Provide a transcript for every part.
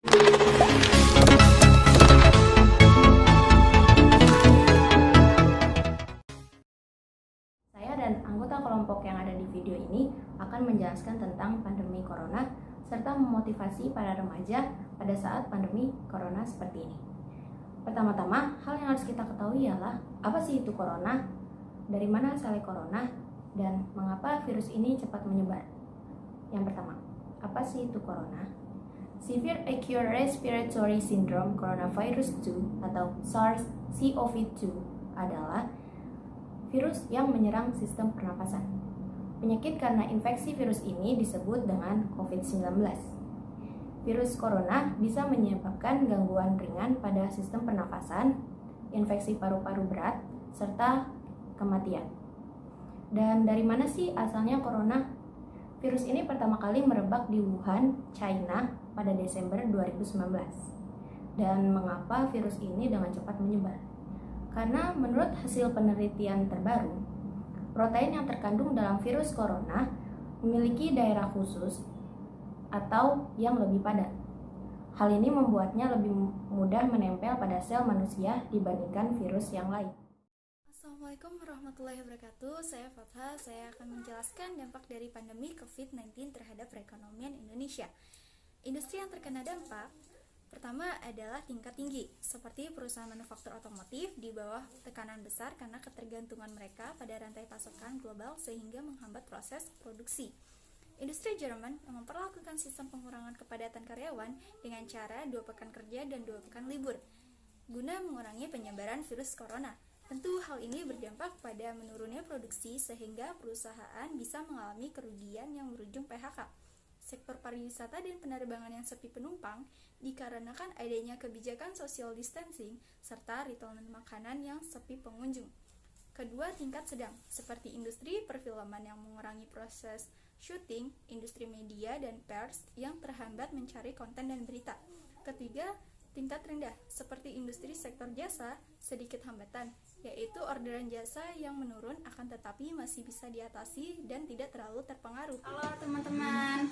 Saya dan anggota kelompok yang ada di video ini akan menjelaskan tentang pandemi corona serta memotivasi para remaja pada saat pandemi corona seperti ini. Pertama-tama, hal yang harus kita ketahui ialah apa sih itu corona, dari mana asalnya corona, dan mengapa virus ini cepat menyebar. Yang pertama, apa sih itu corona? Severe Acute Respiratory Syndrome Coronavirus 2 atau SARS-CoV-2 adalah virus yang menyerang sistem pernapasan. Penyakit karena infeksi virus ini disebut dengan COVID-19. Virus corona bisa menyebabkan gangguan ringan pada sistem pernafasan, infeksi paru-paru berat, serta kematian. Dan dari mana sih asalnya corona? Virus ini pertama kali merebak di Wuhan, China pada Desember 2019. Dan mengapa virus ini dengan cepat menyebar? Karena menurut hasil penelitian terbaru, protein yang terkandung dalam virus corona memiliki daerah khusus atau yang lebih padat. Hal ini membuatnya lebih mudah menempel pada sel manusia dibandingkan virus yang lain. Assalamualaikum warahmatullahi wabarakatuh. Saya Fatha. Saya akan menjelaskan dampak dari pandemi COVID-19 terhadap perekonomian Indonesia. Industri yang terkena dampak pertama adalah tingkat tinggi, seperti perusahaan manufaktur otomotif di bawah tekanan besar karena ketergantungan mereka pada rantai pasokan global sehingga menghambat proses produksi. Industri Jerman memperlakukan sistem pengurangan kepadatan karyawan dengan cara 2 pekan kerja dan 2 pekan libur, guna mengurangi penyebaran virus corona. Tentu hal ini berdampak pada menurunnya produksi sehingga perusahaan bisa mengalami kerugian yang berujung PHK. Sektor pariwisata dan penerbangan yang sepi penumpang dikarenakan adanya kebijakan social distancing serta retail makanan yang sepi pengunjung. Kedua, tingkat sedang, seperti industri perfilman yang mengurangi proses syuting, industri media dan pers yang terhambat mencari konten dan berita. Ketiga, tingkat rendah, seperti industri sektor jasa, sedikit hambatan, yaitu orderan jasa yang menurun akan tetapi masih bisa diatasi dan tidak terlalu terpengaruh. Halo teman-teman,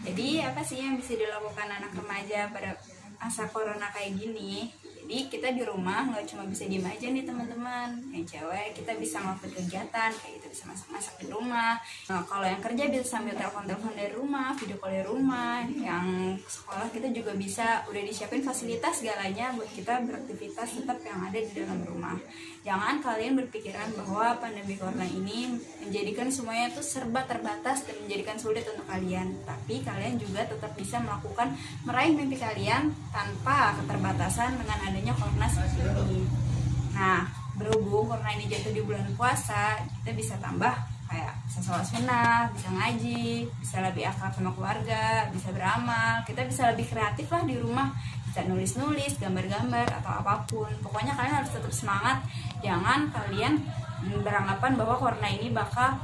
jadi apa sih yang bisa dilakukan anak remaja pada masa corona kayak gini? Jadi kita di rumah nggak cuma bisa diem aja nih teman-teman. Yang cewek kita bisa ngelakuin kegiatan kayak gitu, bisa masak-masak di rumah. Nah, kalau yang kerja bisa sambil telepon-telepon dari rumah, video call dari rumah. Yang sekolah kita juga bisa udah disiapin fasilitas segalanya buat kita beraktivitas tetap yang ada di dalam rumah. Jangan kalian berpikiran bahwa pandemi corona ini menjadikan semuanya itu serba terbatas dan menjadikan sulit untuk kalian. Tapi kalian juga tetap bisa meraih mimpi kalian tanpa keterbatasan dengan adanya corona seperti ini. Nah, berhubung corona ini jatuh di bulan puasa, kita bisa tambah kayak bisa sholat sunnah, bisa ngaji, bisa lebih akrab sama keluarga, bisa beramal, kita bisa lebih kreatif lah di rumah, bisa nulis-nulis, gambar-gambar atau apapun. Pokoknya kalian harus tetap semangat. Jangan kalian beranggapan bahwa corona ini bakal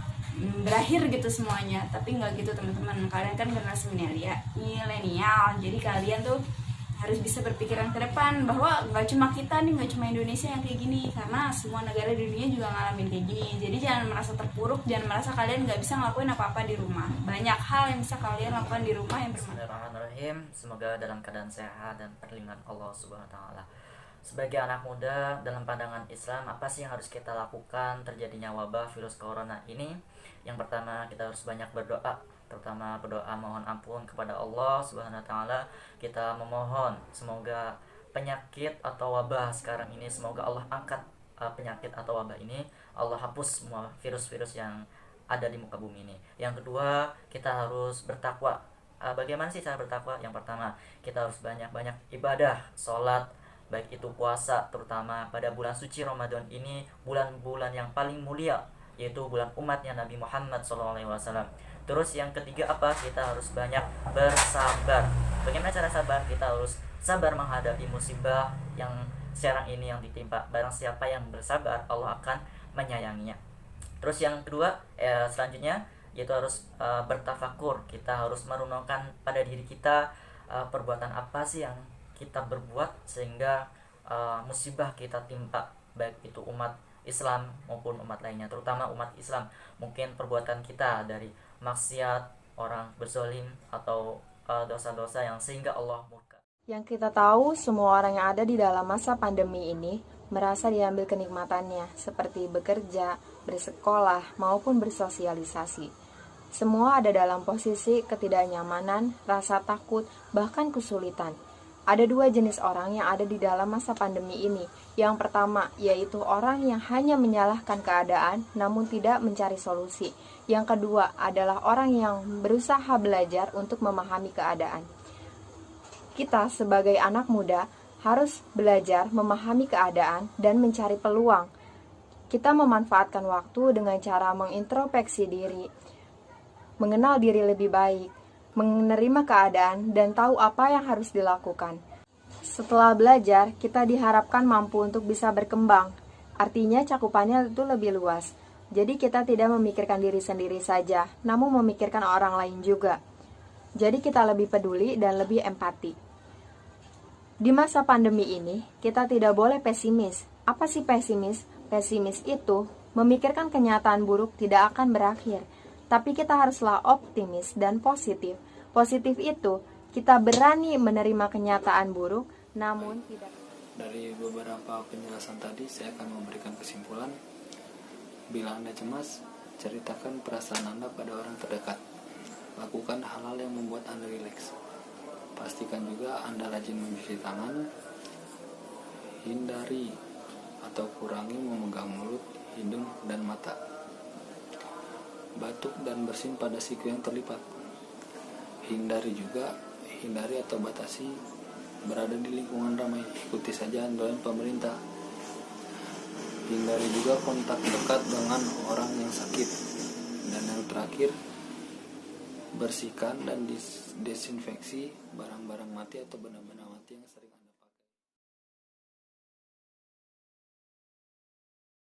berakhir gitu semuanya, tapi nggak gitu teman-teman. Kalian kan generasi milenial, jadi kalian tuh harus bisa berpikiran ke depan bahwa nggak cuma kita nih, nggak cuma Indonesia yang kayak gini, karena semua negara di dunia juga ngalamin kayak gini. Jadi jangan merasa terpuruk, jangan merasa kalian nggak bisa ngelakuin apa-apa di rumah. Banyak hal yang bisa kalian lakukan di rumah yang bermanfaat. Bismillahirrahmanirrahim. Semoga dalam keadaan sehat dan perlindungan Allah Subhanahu wa taala. Sebagai anak muda, dalam pandangan Islam, apa sih yang harus kita lakukan terjadinya wabah virus corona ini? Yang pertama, kita harus banyak berdoa, terutama berdoa mohon ampun kepada Allah Subhanahu wa taala. Kita memohon semoga penyakit atau wabah sekarang ini, semoga Allah angkat penyakit atau wabah ini, Allah hapus semua virus-virus yang ada di muka bumi ini. Yang kedua, kita harus bertakwa. Bagaimana sih cara bertakwa? Yang pertama, kita harus banyak-banyak ibadah, sholat, baik itu puasa, terutama pada bulan suci Ramadan ini, bulan-bulan yang paling mulia, yaitu bulan umatnya Nabi Muhammad SAW. Terus yang ketiga apa? Kita harus banyak bersabar. Bagaimana cara sabar? Kita harus sabar menghadapi musibah yang sekarang ini yang ditimpa. Barang siapa yang bersabar, Allah akan menyayanginya. Terus yang kedua, selanjutnya yaitu harus bertafakur. Kita harus merenungkan pada diri kita, perbuatan apa sih yang kita berbuat sehingga musibah kita timpa, baik itu umat Islam maupun umat lainnya, terutama umat Islam. Mungkin perbuatan kita dari maksiat, orang berzolim, atau dosa-dosa yang sehingga Allah murka. Yang kita tahu, semua orang yang ada di dalam masa pandemi ini merasa diambil kenikmatannya, seperti bekerja, bersekolah, maupun bersosialisasi. Semua ada dalam posisi ketidaknyamanan, rasa takut, bahkan kesulitan. Ada dua jenis orang yang ada di dalam masa pandemi ini. Yang pertama, yaitu orang yang hanya menyalahkan keadaan namun tidak mencari solusi. Yang kedua adalah orang yang berusaha belajar untuk memahami keadaan. Kita sebagai anak muda harus belajar memahami keadaan dan mencari peluang. Kita memanfaatkan waktu dengan cara mengintrospeksi diri, mengenal diri lebih baik, menerima keadaan, dan tahu apa yang harus dilakukan. Setelah belajar, kita diharapkan mampu untuk bisa berkembang. Artinya cakupannya itu lebih luas. Jadi kita tidak memikirkan diri sendiri saja, namun memikirkan orang lain juga. Jadi kita lebih peduli dan lebih empati. Di masa pandemi ini, kita tidak boleh pesimis. Apa sih pesimis? Pesimis itu memikirkan kenyataan buruk tidak akan berakhir. Tapi kita haruslah optimis dan positif. Positif itu, kita berani menerima kenyataan buruk, namun tidak. Dari beberapa penjelasan tadi, saya akan memberikan kesimpulan. Bila Anda cemas, ceritakan perasaan Anda pada orang terdekat. Lakukan hal-hal yang membuat Anda rileks. Pastikan juga Anda rajin mencuci tangan. Hindari atau kurangi memegang mulut, hidung, dan mata. Batuk dan bersin pada siku yang terlipat. Hindari atau batasi berada di lingkungan ramai. Ikuti saja anjuran pemerintah. Hindari juga kontak dekat dengan orang yang sakit. Dan yang terakhir, bersihkan dan desinfeksi barang-barang mati atau benda-benda mati yang sering